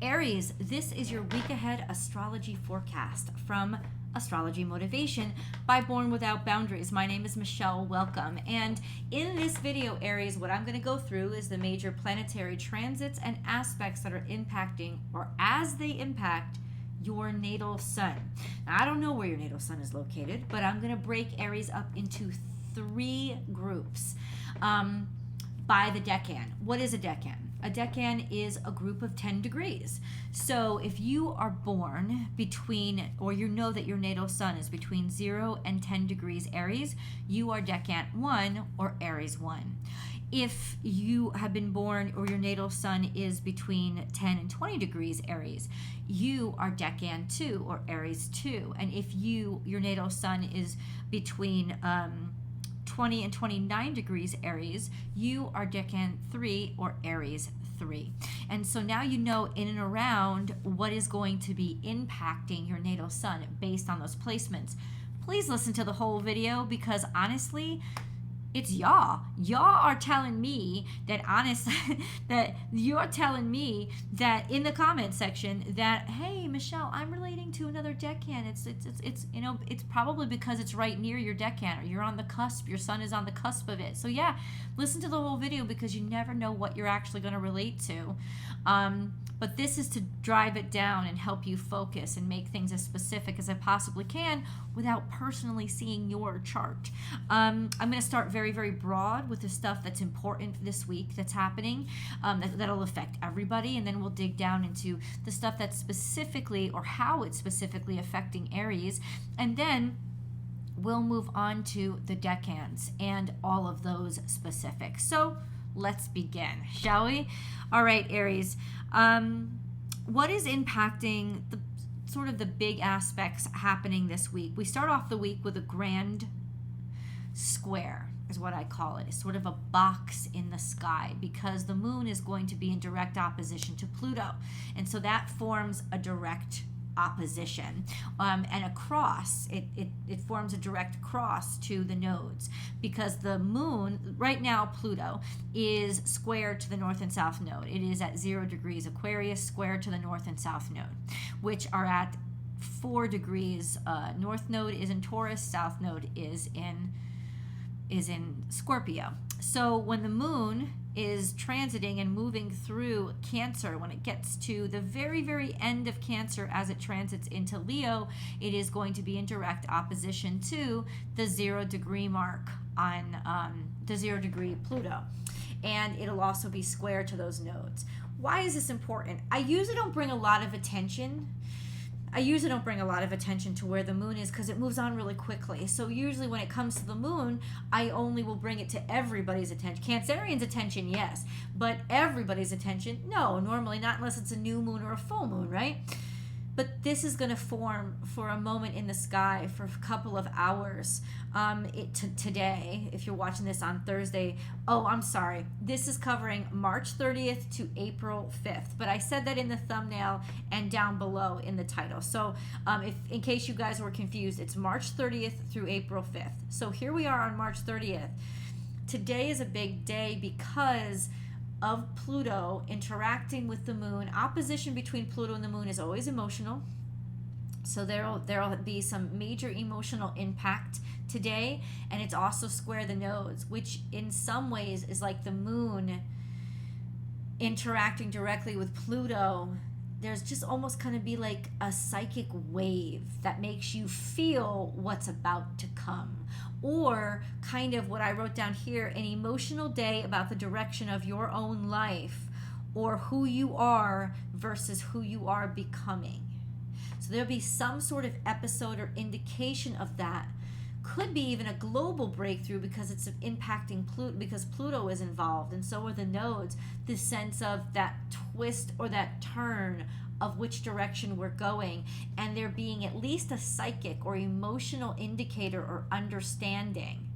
Aries, this is your week ahead astrology forecast from Astrology Motivation by Born Without Boundaries. My name is Michelle. Welcome. And in this video, Aries, what I'm going to go through is the major planetary transits and aspects that are impacting, or as they impact, your natal sun. Now, I don't know where your natal sun is located, but I'm going to break Aries up into three groups by the decan. What is a decan? A decan is a group of 10 degrees. So if you are born between, or you know that your natal sun is between 0 and 10 degrees Aries, you are decan 1 or Aries 1. If you have been born, or your natal sun is between 10 and 20 degrees Aries, you are decan 2 or Aries 2. And if your natal sun is between 20 and 29 degrees Aries, you are decan 3 or Aries 3. And so now you know in and around what is going to be impacting your natal sun based on those placements. Please listen to the whole video, because honestly, it's y'all. Y'all are telling me that that you're telling me that in the comment section that, hey, Michelle, I'm relating to another decan. It's probably because it's right near your decan, or you're on the cusp. Your sun is on the cusp of it. So yeah, listen to the whole video, because you never know what you're actually going to relate to. But this is to drive it down and help you focus and make things as specific as I possibly can without personally seeing your chart. I'm going to start very, very broad with the stuff that's important this week that's happening, that'll affect everybody, and then we'll dig down into the stuff that's specifically, or how it's specifically affecting Aries, and then we'll move on to the decans and all of those specifics. So let's begin, shall we? All right, Aries. What is impacting the sort of the big aspects happening this week? We start off the week with a grand square, is what I call it. It's sort of a box in the sky, because the moon is going to be in direct opposition to Pluto. And so that forms a direct opposition, and a cross. It forms a direct cross to the nodes, because the moon right now, Pluto, is square to the north and south node. It is at 0 degrees Aquarius, square to the north and south node, which are at 4 degrees. North node is in Taurus, south node is in Scorpio. So when the moon is transiting and moving through Cancer, when it gets to the very, very end of Cancer as it transits into Leo, it is going to be in direct opposition to the 0 degree mark on the 0 degree Pluto. And it'll also be square to those nodes. Why is this important? I usually don't bring a lot of attention to where the moon is, because it moves on really quickly. So usually when it comes to the moon, I only will bring it to everybody's attention. Cancerians' attention, yes, but everybody's attention, no, normally not, unless it's a new moon or a full moon, right? But this is going to form for a moment in the sky for a couple of hours today, if you're watching this on Thursday. Oh, I'm sorry. This is covering March 30th to April 5th. But I said that in the thumbnail and down below in the title. So if in case you guys were confused, it's March 30th through April 5th. So here we are on March 30th. Today is a big day because of Pluto interacting with the moon. Opposition between Pluto and the moon is always emotional. So there'll be some major emotional impact today, and it's also square the nodes, which in some ways is like the moon interacting directly with Pluto. There's just almost kind of be like a psychic wave that makes you feel what's about to come. Or kind of what I wrote down here, an emotional day about the direction of your own life, or who you are versus who you are becoming. So there'll be some sort of episode or indication of that. Could be even a global breakthrough, because it's impacting Pluto, because Pluto is involved, and so are the nodes. The sense of that twist or that turn of which direction we're going, and there being at least a psychic or emotional indicator or understanding.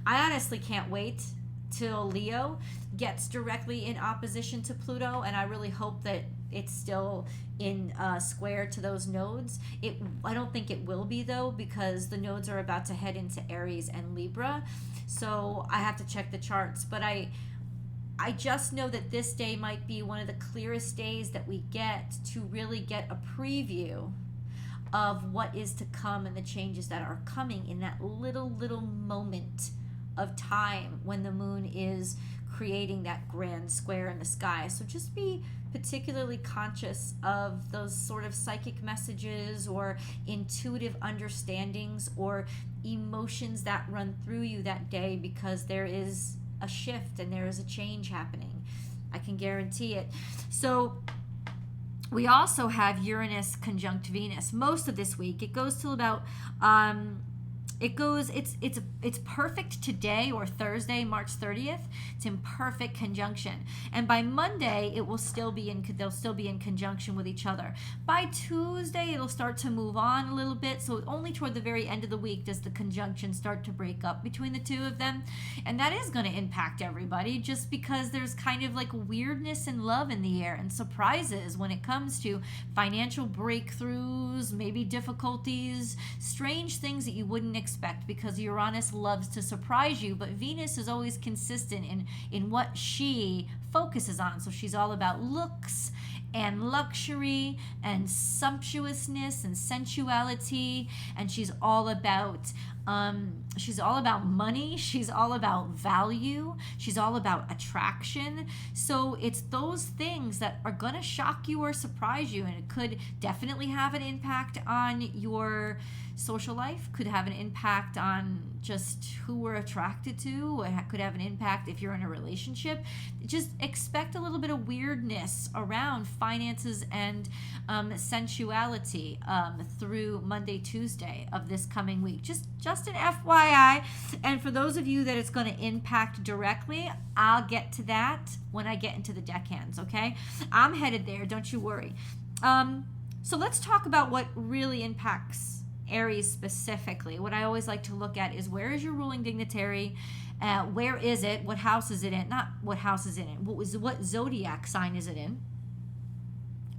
I honestly can't wait till Leo gets directly in opposition to Pluto, and I really hope that it's still in square to those nodes. I don't think it will be, though, because the nodes are about to head into Aries and Libra, so I have to check the charts. But I just know that this day might be one of the clearest days that we get to really get a preview of what is to come and the changes that are coming in that little moment of time when the moon is creating that grand square in the sky. So just be particularly conscious of those sort of psychic messages or intuitive understandings or emotions that run through you that day, because there is a shift and there is a change happening. I can guarantee it. So we also have Uranus conjunct Venus most of this week. It goes till about it's perfect today or Thursday, March 30th. It's in perfect conjunction. And by Monday, they'll still be in conjunction with each other. By Tuesday, it'll start to move on a little bit. So only toward the very end of the week does the conjunction start to break up between the two of them. And that is going to impact everybody, just because there's kind of like weirdness and love in the air and surprises when it comes to financial breakthroughs, maybe difficulties, strange things that you wouldn't expect, because Uranus loves to surprise you, but Venus is always consistent in what she focuses on. So she's all about looks and luxury and sumptuousness and sensuality, and she's all about money, she's all about value, she's all about attraction. So it's those things that are going to shock you or surprise you, and it could definitely have an impact on your social life, could have an impact on just who we're attracted to, it could have an impact if you're in a relationship. Just expect a little bit of weirdness around finances and sensuality through Monday, Tuesday of this coming week. Just an FYI. And for those of you that it's going to impact directly, I'll get to that when I get into the deckhands, okay? I'm headed there, don't you worry. So let's talk about what really impacts Aries specifically. What I always like to look at is, where is your ruling dignitary? Where is it? What house is it in? Not what house is it in. What zodiac sign is it in?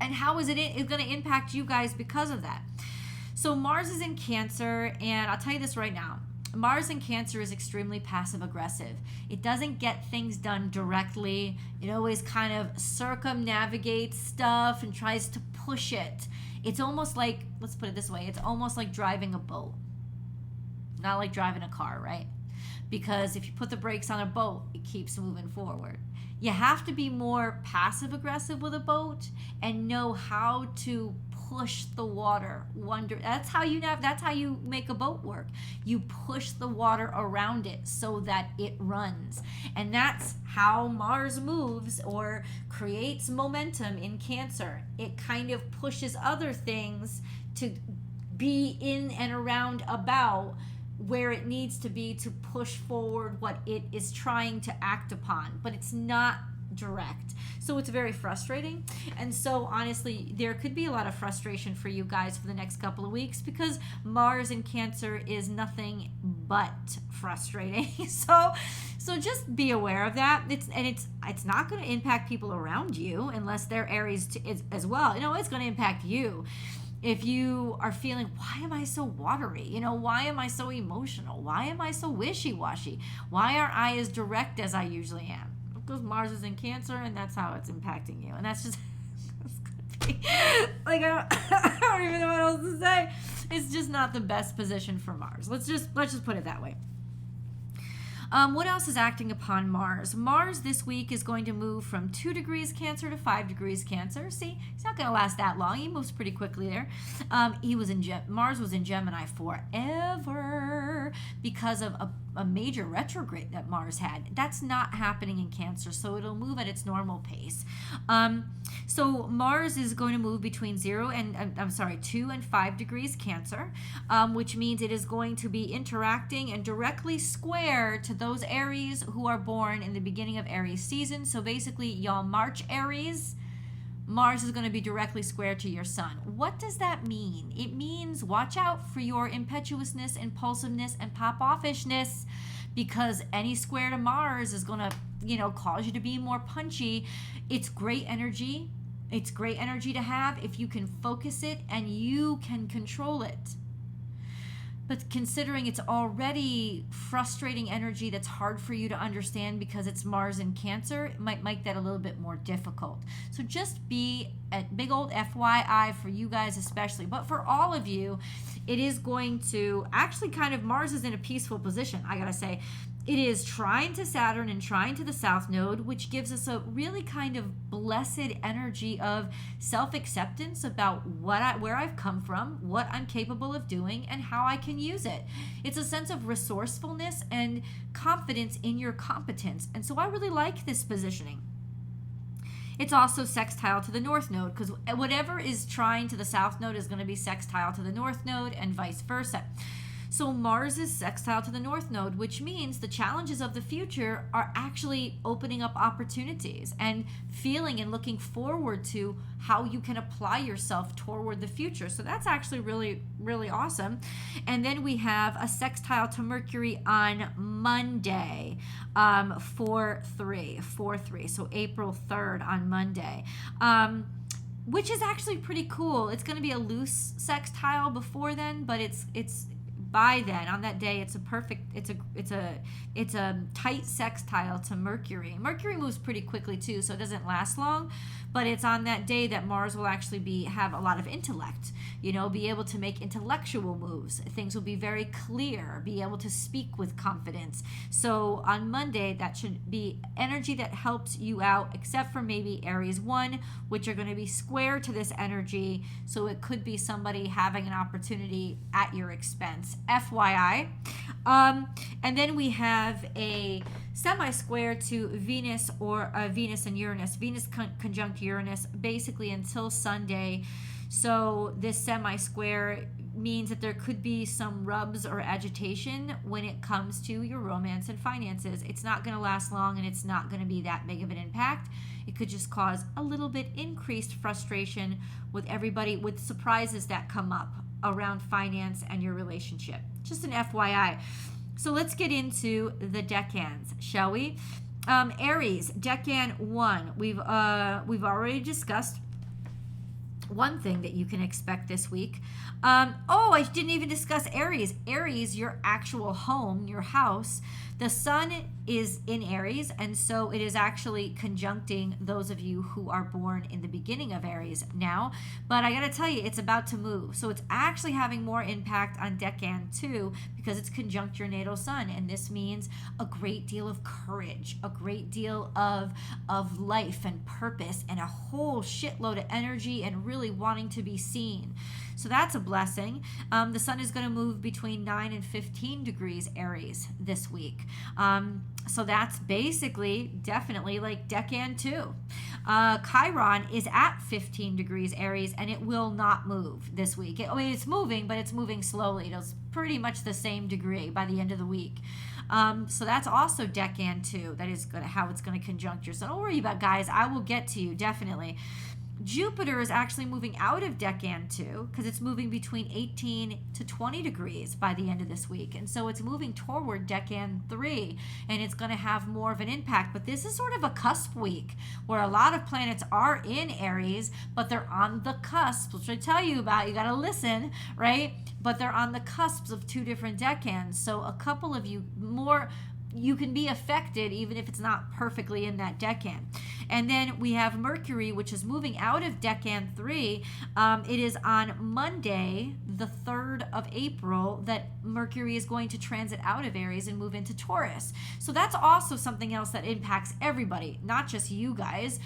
And how is it going to impact you guys because of that? So Mars is in Cancer, and I'll tell you this right now. Mars in Cancer is extremely passive aggressive. It doesn't get things done directly. It always kind of circumnavigates stuff and tries to push it. It's almost like, let's put it this way, it's almost like driving a boat. Not like driving a car, right? Because if you put the brakes on a boat, it keeps moving forward. You have to be more passive aggressive with a boat and know how to push the water. That's how you make a boat work. You push the water around it so that it runs. And that's how Mars moves or creates momentum in Cancer. It kind of pushes other things to be in and around about where it needs to be to push forward what it is trying to act upon, but it's not direct. So it's very frustrating. And so honestly, there could be a lot of frustration for you guys for the next couple of weeks, because Mars in Cancer is nothing but frustrating. So just be aware of that. It's not going to impact people around you unless they're Aries as well. It's going to impact you. If you are feeling, why am I so watery? Why am I so emotional? Why am I so wishy-washy? Why aren't I as direct as I usually am? Because Mars is in Cancer, and that's how it's impacting you. And that's just, it's gonna be, like, I don't even know what else to say. It's just not the best position for Mars. Let's just put it that way. What else is acting upon Mars? Mars this week is going to move from 2 degrees Cancer to 5 degrees Cancer. See, he's not going to last that long. He moves pretty quickly there. Mars was in Gemini forever because of a major retrograde that Mars had. That's not happening in Cancer, so it'll move at its normal pace. So Mars is going to move between 2 and 5 degrees Cancer, which means it is going to be interacting and directly square to those Aries who are born in the beginning of Aries season. So basically, y'all March Aries, Mars is going to be directly square to your sun. What does that mean? It means watch out for your impetuousness, impulsiveness, and pop-offishness, because any square to Mars is going to, cause you to be more punchy. It's great energy. It's great energy to have if you can focus it and you can control it. But considering it's already frustrating energy that's hard for you to understand because it's Mars in Cancer, it might make that a little bit more difficult. So just be a big old FYI for you guys especially. But for all of you, it is going to actually kind of, Mars is in a peaceful position, I gotta say. It is trine to Saturn and trine to the South Node, which gives us a really kind of blessed energy of self-acceptance about where I've come from, what I'm capable of doing, and how I can use it. It's a sense of resourcefulness and confidence in your competence. And so I really like this positioning. It's also sextile to the North Node, because whatever is trine to the South Node is going to be sextile to the North Node and vice versa. So Mars is sextile to the North Node, which means the challenges of the future are actually opening up opportunities and feeling and looking forward to how you can apply yourself toward the future. So that's actually really, really awesome. And then we have a sextile to Mercury on Monday, 4-3. So April 3rd on Monday. Which is actually pretty cool. It's going to be a loose sextile before then, but it's by then, on that day, it's a tight sextile to Mercury. Mercury moves pretty quickly too, so it doesn't last long, but it's on that day that Mars will actually have a lot of intellect, be able to make intellectual moves. Things will be very clear, be able to speak with confidence. So on Monday, that should be energy that helps you out, except for maybe Aries 1, which are going to be square to this energy, so it could be somebody having an opportunity at your expense. FYI. And then we have a semi-square to Venus, or Venus and Uranus. Venus conjunct Uranus basically until Sunday. So this semi-square means that there could be some rubs or agitation when it comes to your romance and finances. It's not going to last long, and it's not going to be that big of an impact. It could just cause a little bit increased frustration with everybody, with surprises that come up around finance and your relationship. Just an FYI. So let's get into the decans, shall we? Aries, decan 1. We've already discussed one thing that you can expect this week. I didn't even discuss Aries. Aries, your actual home, your house. The sun is in Aries, and so it is actually conjuncting those of you who are born in the beginning of Aries now. But I gotta tell you, it's about to move. So it's actually having more impact on decan 2 because it's conjunct your natal sun. And this means a great deal of courage, a great deal of life and purpose, and a whole shitload of energy and really wanting to be seen. So that's a blessing. The sun is going to move between 9 and 15 degrees Aries this week. So that's basically definitely like decan 2. Chiron is at 15 degrees Aries, and it will not move this week. It's moving, but it's moving slowly. It's pretty much the same degree by the end of the week. So that's also decan 2. That is how it's going to conjunct your sun. Don't worry about, guys. I will get to you, definitely. Jupiter is actually moving out of decan 2 because it's moving between 18 to 20 degrees by the end of this week. And so it's moving toward decan 3, and it's going to have more of an impact. But this is sort of a cusp week where a lot of planets are in Aries, but they're on the cusp, which I tell you about. You got to listen, right? But they're on the cusps of two different decans. So a couple of you can be affected even if it's not perfectly in that decan. And then we have Mercury, which is moving out of decan 3. It is on Monday, the 3rd of April, that Mercury is going to transit out of Aries and move into Taurus. So that's also something else that impacts everybody, not just you guys.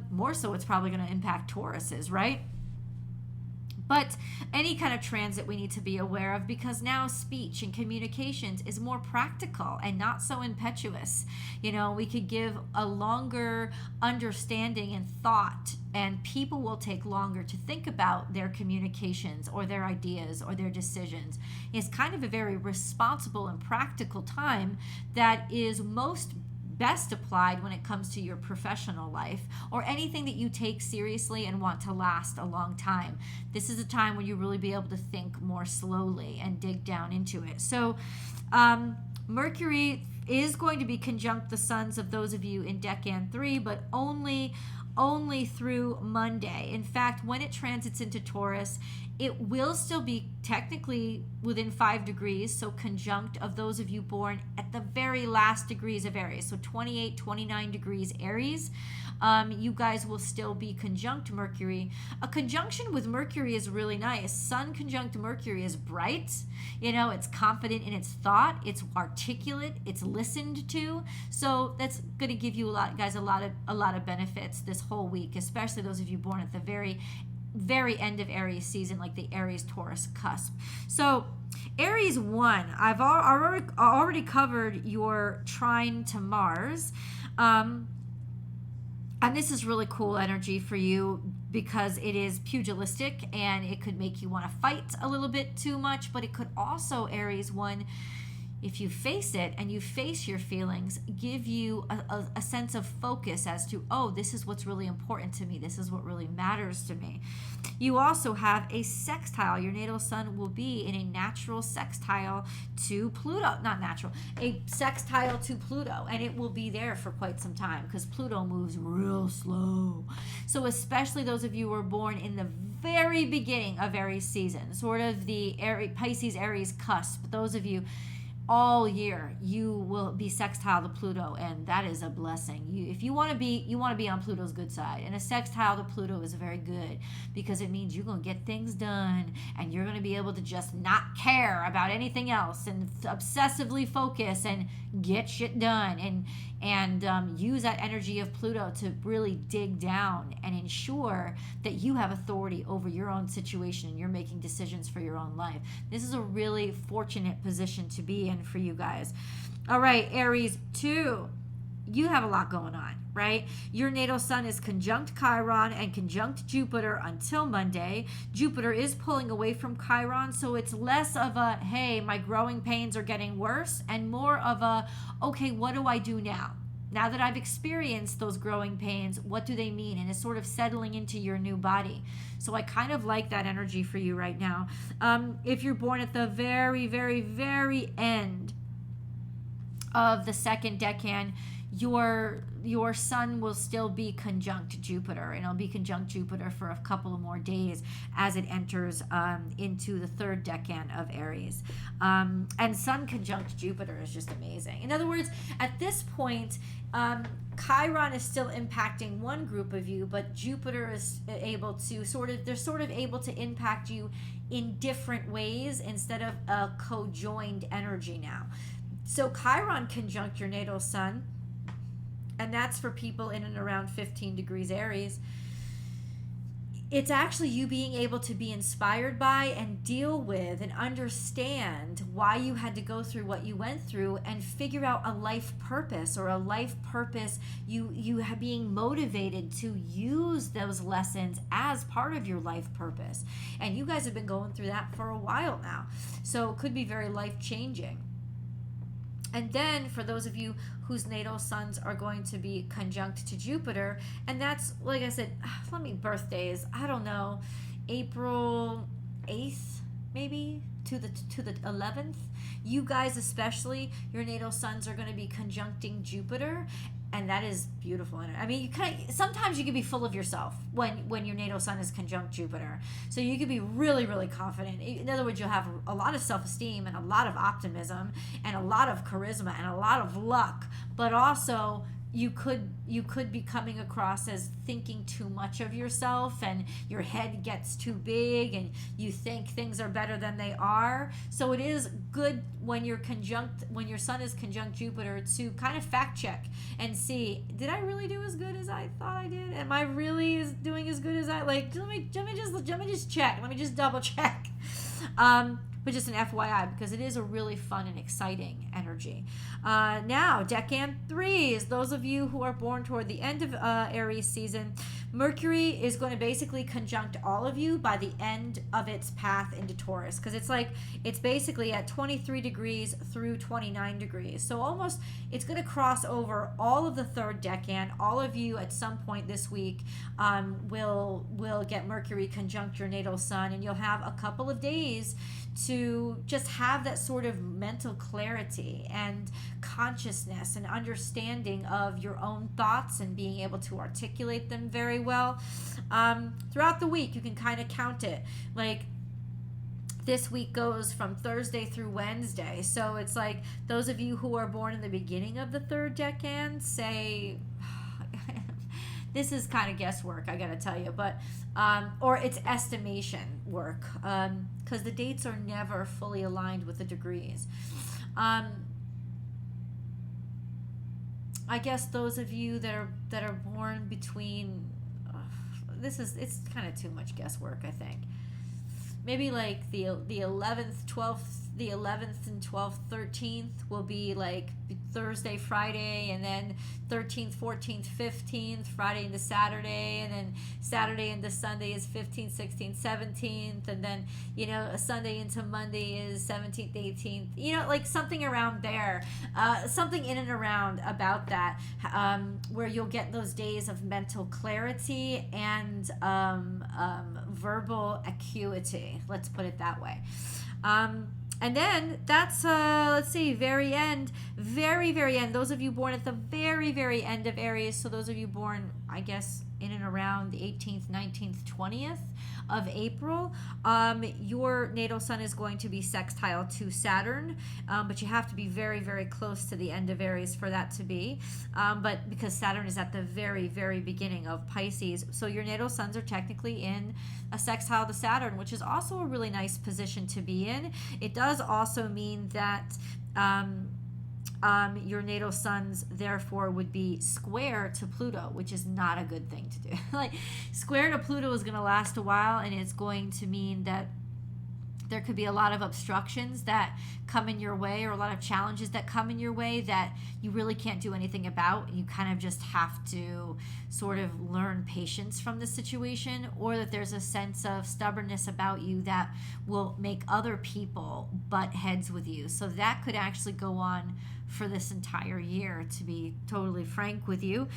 More so, it's probably going to impact Tauruses, right? But any kind of transit we need to be aware of, because now speech and communications is more practical and not so impetuous. We could give a longer understanding and thought, and people will take longer to think about their communications or their ideas or their decisions. It's kind of a very responsible and practical time that is best applied when it comes to your professional life or anything that you take seriously and want to last a long time. This is a time when you really be able to think more slowly and dig down into it. So Mercury is going to be conjunct the suns of those of you in decan 3, but only only through Monday. In fact, when it transits into Taurus, it will still be technically within 5 degrees, so conjunct of those of you born at the very last degrees of Aries, so 28, 29 degrees Aries. You guys will still be conjunct Mercury. A conjunction with Mercury is really nice. Sun conjunct Mercury is bright. You know, it's confident in its thought. It's articulate. It's listened to. So that's going to give you a lot, guys, a lot of benefits this whole week, especially those of you born at the very end of Aries season, like the Aries Taurus cusp. So Aries 1, I've already covered your trine to Mars. And this is really cool energy for you because it is pugilistic and it could make you want to fight a little bit too much, but it could also, Aries 1, if you face it and you face your feelings, give you a sense of focus as to, oh, this is what's really important to me. This is what really matters to me. You also have a sextile. Your natal sun will be in a natural sextile to Pluto. Not natural, a sextile to Pluto. And it will be there for quite some time because Pluto moves real slow. So especially those of you who were born in the very beginning of Aries season, sort of the Pisces Aries cusp, those of you all year you will be sextile to Pluto, and that is a blessing. If you want to be on Pluto's good side, and a sextile to Pluto is very good because it means you're going to get things done and you're going to be able to just not care about anything else and obsessively focus and get shit done and use that energy of Pluto to really dig down and ensure that you have authority over your own situation and you're making decisions for your own life. This is a really fortunate position to be in for you guys. All right, Aries 2, you have a lot going on, right? Your natal sun is conjunct Chiron and conjunct Jupiter until Monday. Jupiter is pulling away from Chiron, so it's less of a, hey, my growing pains are getting worse, and more of a, okay, what do I do now? Now that I've experienced those growing pains, what do they mean? And it's sort of settling into your new body. So I kind of like that energy for you right now. If you're born at the very, very, very end of the second decan, your sun will still be conjunct Jupiter, and it'll be conjunct Jupiter for a couple of more days as it enters into the third decan of Aries. And sun conjunct Jupiter is just amazing. In other words, at this point, Chiron is still impacting one group of you, but Jupiter is able to they're sort of able to impact you in different ways instead of a co-joined energy now. So Chiron conjunct your natal sun, and that's for people in and around 15 degrees Aries. It's actually you being able to be inspired by and deal with and understand why you had to go through what you went through and figure out a life purpose, or a life purpose, you have being motivated to use those lessons as part of your life purpose. And you guys have been going through that for a while now. So it could be very life-changing. And then for those of you whose natal suns are going to be conjunct to Jupiter, and that's, like I said, birthdays, I don't know, April 8th maybe to the 11th. You guys especially, your natal suns are going to be conjuncting Jupiter, and that is beautiful. I mean, sometimes you can be full of yourself when your natal sun is conjunct Jupiter. So you can be really, really confident. In other words, you'll have a lot of self-esteem and a lot of optimism and a lot of charisma and a lot of luck, but also you could be coming across as thinking too much of yourself, and your head gets too big and you think things are better than they are. So it is good when your sun is conjunct Jupiter to kind of fact check and see, did I really do as good as I thought I did? Am I really doing as good as I let me just check. Let me just double check. But just an FYI, because it is a really fun and exciting energy. Now, Decan 3s, those of you who are born toward the end of Aries season, Mercury is going to basically conjunct all of you by the end of its path into Taurus, because it's basically at 23 degrees through 29 degrees. So almost it's going to cross over all of the third decan. All of you at some point this week will get Mercury conjunct your natal sun, and you'll have a couple of days to just have that sort of mental clarity and consciousness and understanding of your own thoughts and being able to articulate them very well. Throughout the week, you can kind of count it. Like, this week goes from Thursday through Wednesday. So it's like those of you who are born in the beginning of the third decan, say, this is kind of guesswork, I gotta tell you, but or it's estimation work, because the dates are never fully aligned with the degrees. I guess those of you that are born between, it's kind of too much guesswork, I think. Maybe like the 11th, 12th, the 11th and 12th, 13th will be like Thursday, Friday, and then 13th, 14th, 15th, Friday into Saturday, and then Saturday into Sunday is 15th, 16th, 17th, and then, you know, a Sunday into Monday is 17th, 18th, you know, like something around there, something in and around about that, where you'll get those days of mental clarity and verbal acuity, let's put it that way. And then that's, let's see, very end, very end. Those of you born at the very end of Aries, so those of you born, I guess, in and around the 18th, 19th, 20th of April, your natal sun is going to be sextile to Saturn, but you have to be very close to the end of Aries for that to be, but because Saturn is at the very beginning of Pisces, so your natal suns are technically in a sextile to Saturn, which is also a really nice position to be in. It does also mean that your natal suns therefore would be square to Pluto, which is not a good thing to do. Like, square to Pluto is going to last a while, and it's going to mean that there could be a lot of obstructions that come in your way, or a lot of challenges that come in your way that you really can't do anything about, and you kind of just have to sort of learn patience from the situation, or that there's a sense of stubbornness about you that will make other people butt heads with you. So that could actually go on for this entire year, to be totally frank with you.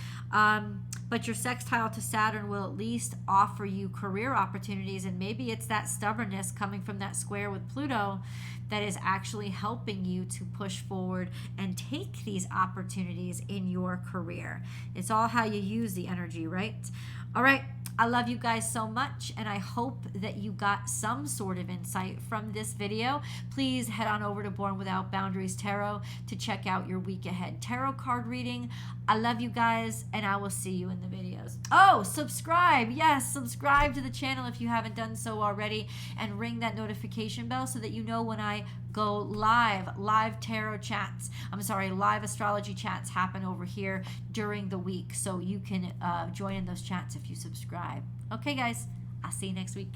But your sextile to Saturn will at least offer you career opportunities, and maybe it's that stubbornness coming from that square with Pluto that is actually helping you to push forward and take these opportunities in your career. It's all how you use the energy, right? All right. I love you guys so much, and I hope that you got some sort of insight from this video. Please head on over to Born Without Boundaries Tarot to check out your week ahead tarot card reading. I love you guys, and I will see you in the videos. Oh, subscribe. Yes, subscribe to the channel if you haven't done so already, and ring that notification bell so that you know when I go live tarot chats. Live astrology chats happen over here during the week, so you can join in those chats if you subscribe. Okay, guys, I'll see you next week.